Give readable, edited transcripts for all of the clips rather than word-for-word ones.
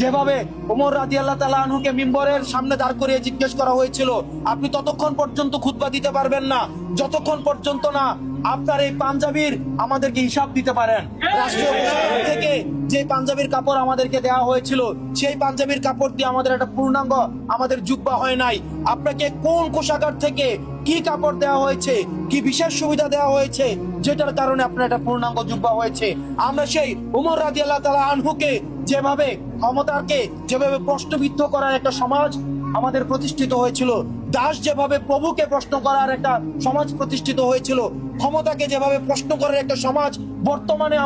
যেভাবে ওমর রাদিয়াল্লাহু তাআলা আনহুকে মিম্বরের সামনে দাঁড় করিয়ে জিজ্ঞেস করা হয়েছিল, আপনি ততক্ষণ পর্যন্ত খুতবা দিতে পারবেন না যতক্ষণ পর্যন্ত না আপনার এই পাঞ্জাবির আমাদেরকে হিসাব দিতে পারেন। রাষ্ট্রীয় পোশাক থেকে যে পাঞ্জাবির কাপড় আমাদেরকে দেওয়া হয়েছিল, সেই পাঞ্জাবির কাপড় দিয়ে আমাদের একটা পূর্ণাঙ্গ আমাদের জুব্বা হয় নাই। আপনাকে কোন কোষাগার থেকে কি কাপড় দেওয়া হয়েছে, কি বিশেষ সুবিধা দেওয়া হয়েছে, যেটার কারণে আপনার একটা পূর্ণাঙ্গ জুব্বা হয়েছে। আমরা সেই ওমর রাদিয়াল্লাহু তাআলা আনহুকে যেভাবে ক্ষমতাকে যেভাবে প্রশ্নবিদ্ধ করার একটা সমাজ আমাদের প্রতিষ্ঠিত হয়েছিল, দাস যেভাবে প্রভুকে প্রশ্ন করার একটা সমাজ প্রতিষ্ঠিত হয়েছিল, ক্ষমতাকে যেভাবে প্রশ্ন করার একটা সমাজ বর্তমানে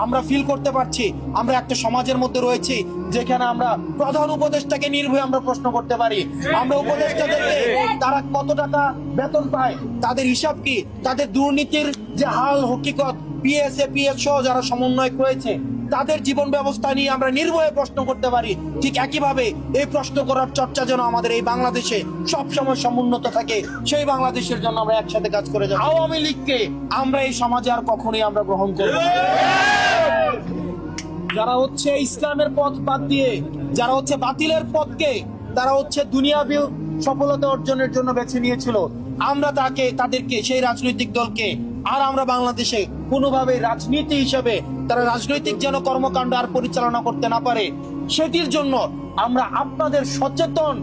আমরা ফিল করতে পারছি। আমরা একটা সমাজের মধ্যে রয়েছি যেখানে আমরা প্রধান উপদেষ্টাকে নির্ভয়ে আমরা প্রশ্ন করতে পারি। আমরা উপদেষ্টাদেরকে তারা কত টাকা বেতন পায়, তাদের হিসাব কি, তাদের দুর্নীতির যে হাল হকিকত, পিএসএ পিএস সহ যারা সমন্বয়ক রয়েছে তাদের জীবন ব্যবস্থা নিয়ে আমরা নির্ভয়ে প্রশ্ন করতে পারি। ঠিক একইভাবে এই প্রশ্ন করার চর্চা যেন আমাদের এই বাংলাদেশে সবসময় সমুন্নত থাকে, সেই বাংলাদেশের জন্য আমরা একসাথে কাজ করে যাই। আওয়ামী লীগকে আমরা এই সমাজে আর কখনোই আমরা গ্রহণ করব না। যারা হচ্ছে ইসলামের পথ বাদ দিয়ে, যারা হচ্ছে বাতিলের পথকে, তারা হচ্ছে দুনিয়াবী সফলতা অর্জনের জন্য বেছে নিয়েছিল, আমরা তাদেরকে সেই রাজনৈতিক দলকে আর আমরা বাংলাদেশে কোনোভাবে রাজনীতি হিসেবে তারা রাজনৈতিক যেন কর্মকাণ্ড আর পরিচালনা করতে না পারে, সেটির জন্য আমরা আপনাদের সচেতন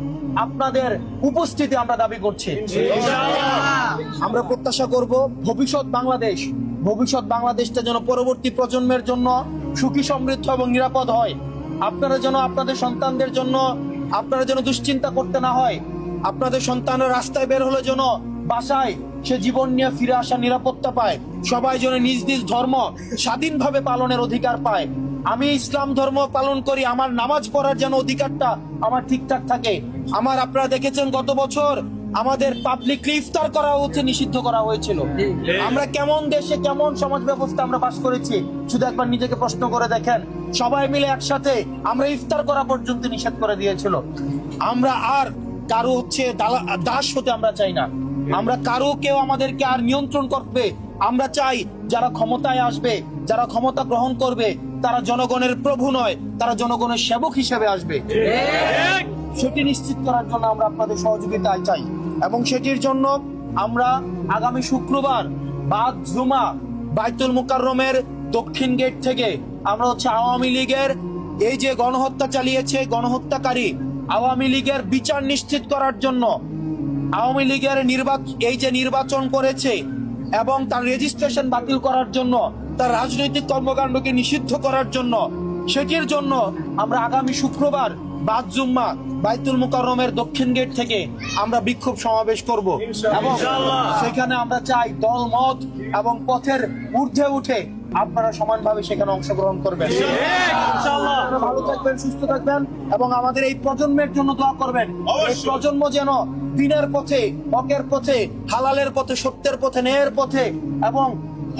আপনাদের উপস্থিতি আমরা দাবি করছি। আমরা প্রত্যাশা করব ভবিষ্যৎ বাংলাদেশটা যেন পরবর্তী প্রজন্মের জন্য সুখী সমৃদ্ধ এবং নিরাপদ হয়। আপনারা যেন আপনাদের সন্তানদের জন্য আপনারা যেন দুশ্চিন্তা করতে না হয়। আপনাদের সন্তানরা রাস্তায় বের হলে যেন বাসায় সে জীবন নিয়ে ফিরে আসা নিরাপত্তা পায়। সবাই যেন নিজ নিজ ধর্ম স্বাধীনভাবে পালনের অধিকার পায়। আমি ইসলাম ধর্ম পালন করি, আমার নামাজ পড়ার যেন অধিকারটা আমার ঠিকঠাক থাকে। আপনারা দেখেছেন গত বছর আমাদের পাবলিকলি ইফতার করা হচ্ছে নিষিদ্ধ করা হয়েছিল। আমরা কেমন দেশে কেমন সমাজ ব্যবস্থা আমরা বাস করেছি, শুধু একবার নিজেকে প্রশ্ন করে দেখেন। সবাই মিলে একসাথে আমরা ইফতার করা পর্যন্ত নিষেধ করে দিয়েছিল। আমরা আর কারো দাস হতে আমরা চাই না। আমরা কারো কেউ আমাদেরকে আর নিয়ন্ত্রণ করবে আমরা চাই যারা ক্ষমতায় আসবে, যারা ক্ষমতা গ্রহণ করবে, তারা জনগণের প্রভু নয়, তারা জনগণের সেবক হিসেবে আসবে। সেটি নিশ্চিত করার জন্য আমরা আপনাদের সহযোগিতা চাই এবং সেটির জন্য আমরা আগামী শুক্রবার বাদ জুমা বাইতুল মুকাররমের দক্ষিণ গেট থেকে আমরা হচ্ছে আওয়ামী লীগের এই যে গণহত্যা চালিয়েছে, গণহত্যাকারী আওয়ামী লীগের বিচার নিশ্চিত করার জন্য, আওয়ামী লীগের এই যে নির্বাচন করেছে এবং তার রেজিস্ট্রেশন বাতিল করার জন্য, তার রাজনৈতিক কর্মকাণ্ডকে নিষিদ্ধ করার জন্য, সেটির জন্য আমরা আগামী শুক্রবার বাদ জুম্মা বাইতুল মুকাররমের দক্ষিণ গেট থেকে আমরা বিক্ষোভ সমাবেশ করব এবং সেখানে আমরা চাই দল মত এবং পথের ঊর্ধ্বে উঠে আপনারা সমানভাবে সেখানে অংশগ্রহণ করবেন। ভালো থাকবেন, সুস্থ থাকবেন এবং আমাদের এই প্রজন্মের জন্য দোয়া করবেন। এই প্রজন্ম যেন দিনের পথে, হকের পথে, হালালের পথে, সত্যের পথে, ন্যায়ের পথে এবং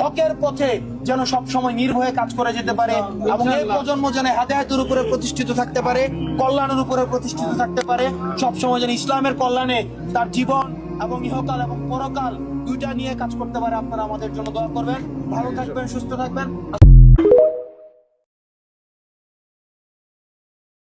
হকের পথে যেন সবসময় নির্ভয়ে কাজ করে যেতে পারে এবং এই প্রজন্ম যেন হেদায়েতের উপরে প্রতিষ্ঠিত থাকতে পারে, কল্যাণের উপরে প্রতিষ্ঠিত থাকতে পারে, সবসময় যেন ইসলামের কল্যাণে তার জীবন এবং ইহকাল এবং পরকাল দুইটা নিয়ে কাজ করতে পারে। আপনারা আমাদের জন্য দোয়া করবেন। ভালো থাকবেন, সুস্থ থাকবেন।